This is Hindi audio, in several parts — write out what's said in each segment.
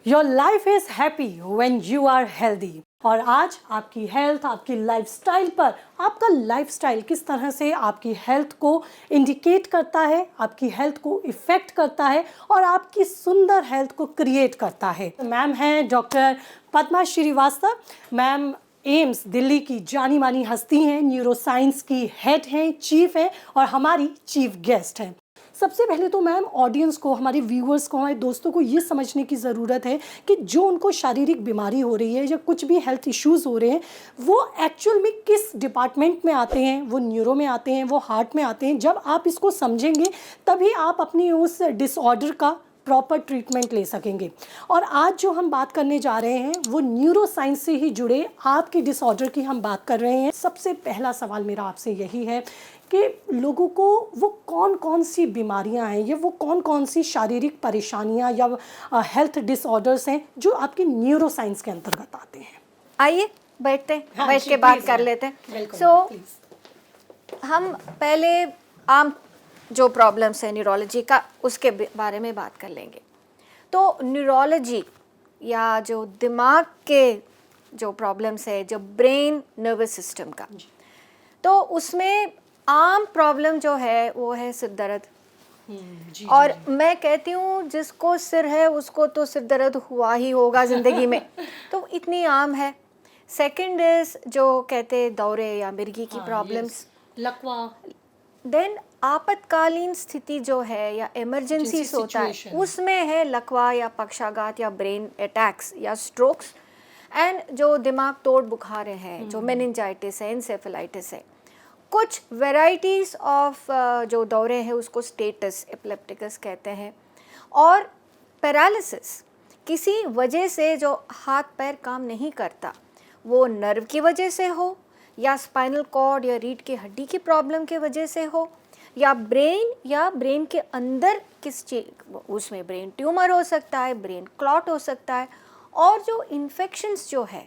Your life is happy when you are healthy. और आज आपकी हेल्थ, आपकी लाइफस्टाइल पर, आपका लाइफस्टाइल किस तरह से आपकी हेल्थ को इंडिकेट करता है, आपकी हेल्थ को इफ़ेक्ट करता है और आपकी सुंदर हेल्थ को क्रिएट करता है। मैम हैं डॉक्टर पद्मा श्रीवास्तव। मैम एम्स दिल्ली की जानी मानी हस्ती हैं, न्यूरोसाइंस की हेड हैं, चीफ हैं और हमारी चीफ गेस्ट हैं। सबसे पहले तो मैम ऑडियंस को, हमारे व्यूअर्स को, हमारे दोस्तों को ये समझने की ज़रूरत है कि जो उनको शारीरिक बीमारी हो रही है या कुछ भी हेल्थ इश्यूज़ हो रहे हैं, वो एक्चुअल में किस डिपार्टमेंट में आते हैं। वो न्यूरो में आते हैं, वो हार्ट में आते हैं। जब आप इसको समझेंगे तभी आप अपनी उस डिसऑर्डर का प्रॉपर ट्रीटमेंट ले सकेंगे। और आज जो हम बात करने जा रहे हैं वो न्यूरो साइंस से ही जुड़े आपके डिसऑर्डर की हम बात कर रहे हैं। सबसे पहला सवाल मेरा आपसे यही है कि लोगों को वो कौन कौन सी बीमारियां हैं, ये वो कौन कौन सी शारीरिक परेशानियां या हेल्थ डिसऑर्डर्स हैं जो आपके न्यूरो साइंस के अंतर्गत आते हैं। आइए बैठते हैं, हाँ, बैठ के बात कर लेते हैं। सो हम पहले आम जो प्रॉब्लम्स है न्यूरोलॉजी का, उसके बारे में बात कर लेंगे। तो न्यूरोलॉजी या जो दिमाग के जो प्रॉब्लम्स है, जो ब्रेन नर्वस सिस्टम का, तो उसमें आम प्रॉब्लम जो है वो है सिर दर्द। और मैं कहती हूँ जिसको सिर है उसको तो सिर दर्द हुआ ही होगा ज़िंदगी में, तो इतनी आम है। सेकंड इज जो कहते हैं दौरे या मिर्गी की प्रॉब्लम्स, लकवा। देन आपातकालीन स्थिति जो है या इमरजेंसी होता है, उसमें है लकवा या पक्षाघात या ब्रेन अटैक्स या स्ट्रोक्स। एंड जो दिमाग तोड़ बुखारें हैं, जो मेनिंजाइटिस है, इंसेफेलाइटिस है। कुछ वेराइटीज़ ऑफ जो दौरे हैं उसको स्टेटस एपिलेप्टिकस कहते हैं। और पैरालिसिस किसी वजह से जो हाथ पैर काम नहीं करता, वो नर्व की वजह से हो या स्पाइनल कॉर्ड या रीढ़ की हड्डी की प्रॉब्लम की वजह से हो या ब्रेन के अंदर किस चीज, उसमें ब्रेन ट्यूमर हो सकता है, ब्रेन क्लॉट हो सकता है। और जो इन्फेक्शंस जो है,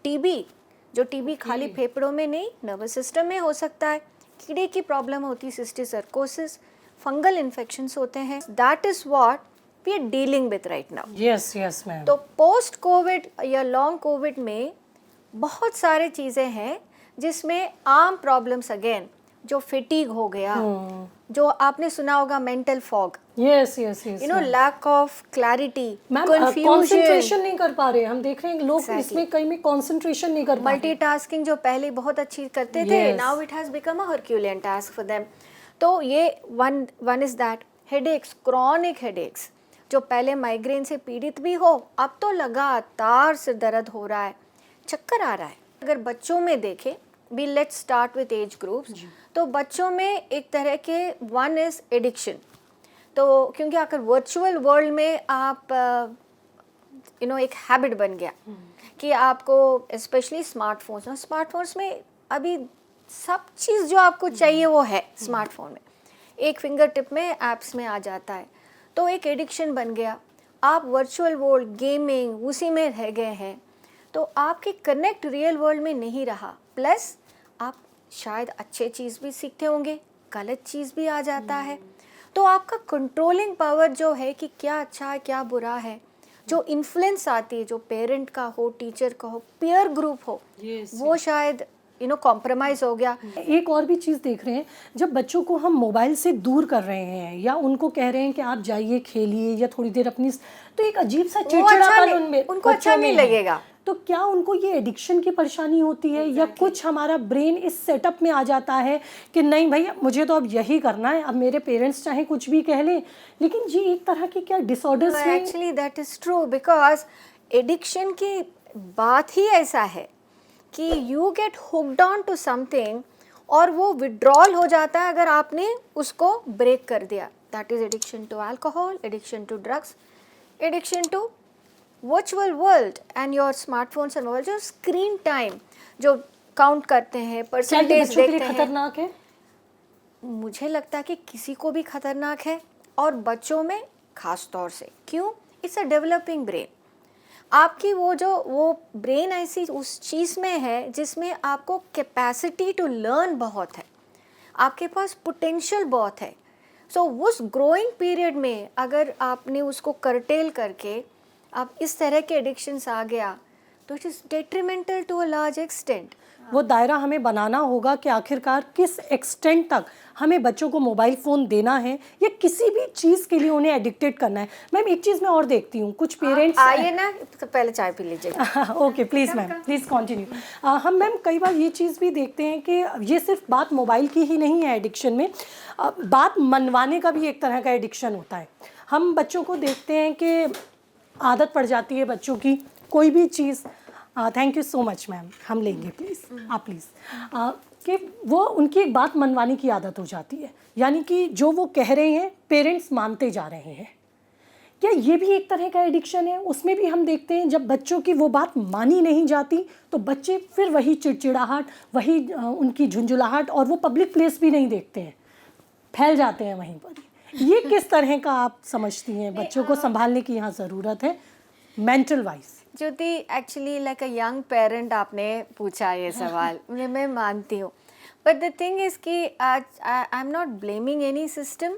टीबी खाली फेफड़ों में नहीं, नर्वस सिस्टम में हो सकता है। कीड़े की प्रॉब्लम होती है, सिस्टिक सर्कोसिस, फंगल इन्फेक्शंस होते हैं। That is what we are dealing with right now. Yes ma'am. तो पोस्ट कोविड या लॉन्ग कोविड में बहुत सारे चीज़ें हैं जिसमें आम प्रॉब्लम्स, अगेन जो फिटीग हो गया, जो आपने सुना होगा mental fog, yes you know, lack of clarity, concentration नहीं कर पा रहे। हम देख रहे हैं लोग इसमें कहीं में कंसंट्रेशन नहीं कर पा रहे। मल्टीटास्किंग जो पहले बहुत अच्छी करते थे, now it has become a Herculean task for them. तो ये one is that. Headaches, chronic headaches, जो पहले माइग्रेन से पीड़ित भी हो, अब तो लगातार सिर दर्द हो रहा है, चक्कर आ रहा है। अगर बच्चों में देखें, we let's start with age groups. तो बच्चों में एक तरह के वन इज एडिक्शन। तो क्योंकि अगर वर्चुअल वर्ल्ड में आप एक हैबिट बन गया कि आपको स्पेशली स्मार्टफोन्स में अभी सब चीज़ जो आपको चाहिए वो है स्मार्टफोन में, एक फिंगर टिप में ऐप्स में आ जाता है। तो एक एडिक्शन बन गया, आप वर्चुअल वर्ल्ड, गेमिंग, उसी में रह गए हैं। तो आपके कनेक्ट रियल वर्ल्ड में नहीं रहा। प्लस आप शायद अच्छे चीज़ भी सीखते होंगे, गलत चीज़ भी आ जाता है। तो आपका कंट्रोलिंग पावर जो है कि क्या अच्छा है क्या बुरा है, जो इन्फ्लुएंस आती है, जो पेरेंट का हो, टीचर का हो, पीयर ग्रुप हो, वो शायद कॉम्प्रोमाइज हो गया। एक और भी चीज़ देख रहे हैं, जब बच्चों को हम मोबाइल से दूर कर रहे हैं या उनको कह रहे हैं कि आप जाइए खेलिए या थोड़ी देर अपनी, तो एक अजीब सा चिड़चिड़ापन उनमें, उनको अच्छा नहीं लगेगा। तो क्या उनको ये एडिक्शन की परेशानी होती है या कुछ हमारा ब्रेन इस सेटअप में आ जाता है कि नहीं भैया मुझे तो अब यही करना है, अब मेरे पेरेंट्स चाहे कुछ भी कह लें। लेकिन ये एक तरह की क्या डिसऑर्डर्स हैं? Actually that is true, because addiction की बात ही ऐसा है कि you get hooked on to something और वो विड्रॉल हो जाता है अगर आपने उसको ब्रेक कर दिया। That is addiction to alcohol, addiction to drugs, addiction to virtual world and your smartphones and mobile. जो स्क्रीन टाइम जो काउंट करते हैं, परसेंटेज देखते हैं, खतरनाक है। मुझे लगता है कि किसी को भी खतरनाक है, और बच्चों में खास तौर से। क्यों? It's a developing brain. आपकी वो ब्रेन ऐसी उस चीज़ में है जिसमें आपको कैपेसिटी टू लर्न बहुत है, आपके पास पोटेंशियल बहुत है। सो उस ग्रोइंग पीरियड में अगर आपने उसको करटेल करके अब इस तरह के एडिक्शंस आ गया तो it is detrimental to a large extent. वो दायरा हमें बनाना होगा कि आखिरकार किस एक्सटेंट तक हमें बच्चों को मोबाइल फ़ोन देना है या किसी भी चीज़ के लिए उन्हें एडिक्टेड करना है। मैम एक चीज़ मैं और देखती हूँ, कुछ पेरेंट्स आइए ना, तो पहले चाय पी लीजिएगा। Okay please ma'am, please continue. हम मैम कई बार ये चीज़ भी देखते हैं कि ये सिर्फ बात मोबाइल की ही नहीं है एडिक्शन में, बात मनवाने का भी एक तरह का एडिक्शन होता है। हम बच्चों को देखते हैं कि आदत पड़ जाती है बच्चों की कोई भी चीज़, thank you so much ma'am, हम लेंगे प्लीज़, आप प्लीज़, कि वो उनकी एक बात मनवाने की आदत हो जाती है, यानी कि जो वो कह रहे हैं पेरेंट्स मानते जा रहे हैं। क्या ये भी एक तरह का एडिक्शन है? उसमें भी हम देखते हैं जब बच्चों की वो बात मानी नहीं जाती तो बच्चे फिर वही चिड़चिड़ाहट, वही उनकी झुंझुलाहट, और वो पब्लिक प्लेस भी नहीं देखते हैं, फैल जाते हैं वहीं पर। ये किस तरह का आप समझती हैं बच्चों को संभालने की यहाँ ज़रूरत है mental wise? Jyoti, actually like a young parent आपने पूछा ये सवाल, मैं मानती हूँ, बट द थिंग इज़ कि आज I am not blaming any system,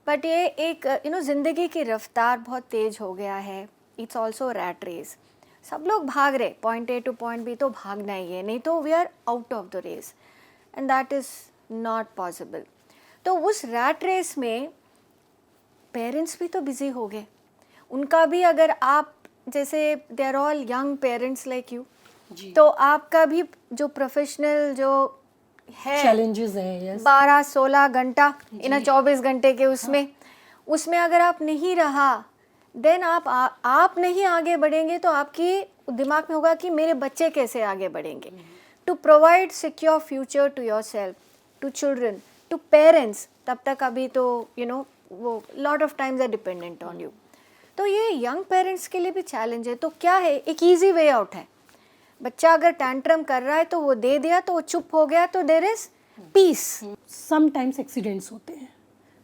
but ये एक ज़िंदगी की रफ्तार बहुत तेज़ हो गया है। इट्स ऑल्सो रैट रेस, सब लोग भाग रहे point A to point B, तो भागना ही है, नहीं तो we are out of the race and that is not possible. तो उस रैट रेस में पेरेंट्स भी तो बिज़ी हो गए, उनका भी, अगर आप जैसे they are all young parents like you, तो आपका भी जो प्रोफेशनल जो है चैलेंजेस हैं, यस, 12-16 घंटा इन 24 घंटे के उसमें अगर आप नहीं रहा, देन आप नहीं आगे बढ़ेंगे तो आपकी दिमाग में होगा कि मेरे बच्चे कैसे आगे बढ़ेंगे। To provide secure future to yourself, to children, to parents, तब तक अभी तो वो lot of times are dependent on you. तो ये यंग पेरेंट्स के लिए भी चैलेंज है। तो क्या है, एक इजी वे आउट है, बच्चा अगर टैंट्रम कर रहा है तो वो दे दिया, तो वो चुप हो गया, तो there is peace. Sometimes accidents होते हैं,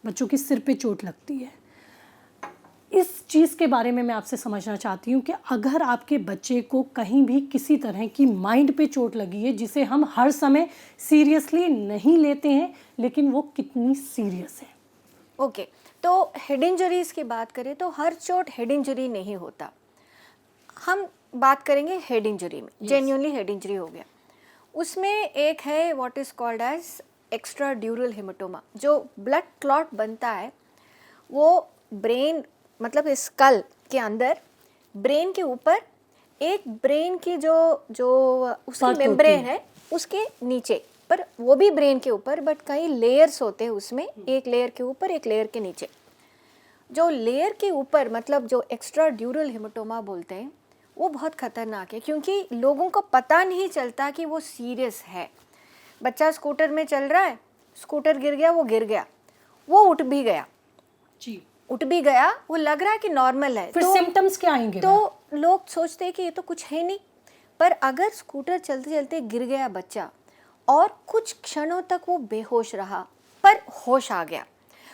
बच्चों की सिर पे चोट लगती है। इस चीज़ के बारे में मैं आपसे समझना चाहती हूँ कि अगर आपके बच्चे को कहीं भी किसी तरह की माइंड पे चोट लगी है जिसे हम हर समय सीरियसली नहीं लेते हैं, लेकिन वो कितनी सीरियस है? ओके, तो हेड इंजरीज़ की बात करें तो हर चोट हेड इंजरी नहीं होता। हम बात करेंगे हेड इंजरी में, जेन्युइनली हेड इंजरी हो गया, उसमें एक है what is called as extra dural haematoma. जो ब्लड क्लॉट बनता है वो ब्रेन, मतलब स्कल के अंदर, ब्रेन के ऊपर, एक ब्रेन की जो उसकी मेम्ब्रेन है उसके नीचे, पर वो भी ब्रेन के ऊपर, बट कई लेयर्स होते हैं उसमें, एक लेयर के ऊपर एक लेयर के नीचे। जो लेयर के ऊपर, मतलब जो एक्स्ट्रा ड्यूरल हेमाटोमा बोलते हैं, वो बहुत ख़तरनाक है, क्योंकि लोगों को पता नहीं चलता कि वो सीरियस है। बच्चा स्कूटर में चल रहा है, स्कूटर गिर गया, वो गिर गया, वो उठ भी गया जी, उठ भी गया, वो लग रहा है कि नॉर्मल है, फिर सिम्टम्स क्या आएंगे? तो लोग सोचते हैं कि ये तो कुछ है नहीं। पर अगर स्कूटर चलते चलते गिर गया बच्चा और कुछ क्षणों तक वो बेहोश रहा, पर होश आ गया,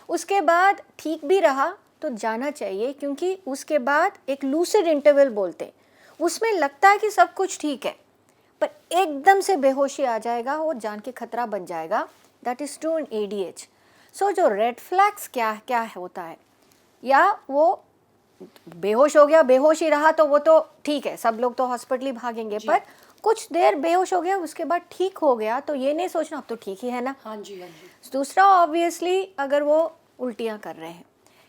उसके बाद ठीक भी रहा, तो जाना चाहिए, क्योंकि उसके बाद एक लूसिड इंटरवल बोलते हैं, उसमें लगता है कि सब कुछ ठीक है, पर एकदम से बेहोशी आ जाएगा, वो जान के खतरा बन जाएगा। That is true in ADH। सो जो रेड फ्लैग्स क्या होता है, या वो बेहोश हो गया, बेहोश ही रहा, तो वो तो ठीक है, सब लोग तो हॉस्पिटल ही भागेंगे, पर कुछ देर बेहोश हो गया, उसके बाद ठीक हो गया, तो ये नहीं सोचना अब तो ठीक ही है ना। हाँ जी, हाँ जी। दूसरा, ऑब्वियसली अगर वो उल्टियाँ कर रहे हैं,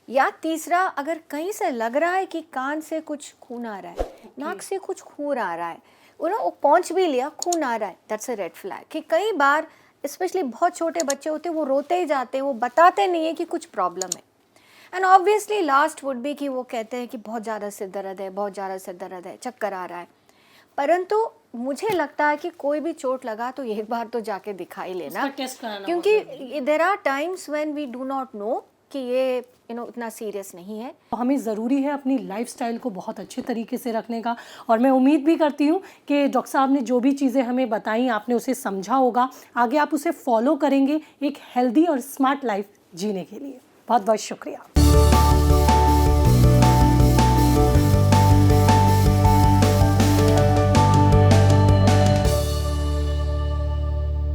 या तीसरा, अगर कहीं से लग रहा है कि कान से कुछ खून आ रहा है, नाक से कुछ खून आ रहा है, वो पहुँच भी लिया, खून आ रहा है, दैट्स अ रेड फ्लैग। कि कई बार स्पेशली बहुत छोटे बच्चे होते हैं, वो रोते ही जाते हैं, वो बताते नहीं है कि कुछ प्रॉब्लम है। And obviously last would be कि वो कहते हैं कि बहुत ज़्यादा सिर दर्द है, बहुत ज़्यादा सिर दर्द है, चक्कर आ रहा है। परंतु मुझे लगता है कि कोई भी चोट लगा तो एक बार तो जाके दिखाई लेना, क्योंकि there are times when we do not know कि ये इतना सीरियस नहीं है। हमें ज़रूरी है अपनी लाइफस्टाइल को बहुत अच्छे तरीके से रखने का, और मैं उम्मीद भी करती हूँ कि डॉक्टर साहब ने जो भी चीज़ें हमें बताई, आपने उसे समझा होगा, आगे आप उसे फॉलो करेंगे एक हेल्दी और स्मार्ट लाइफ जीने के लिए। बहुत बहुत शुक्रिया।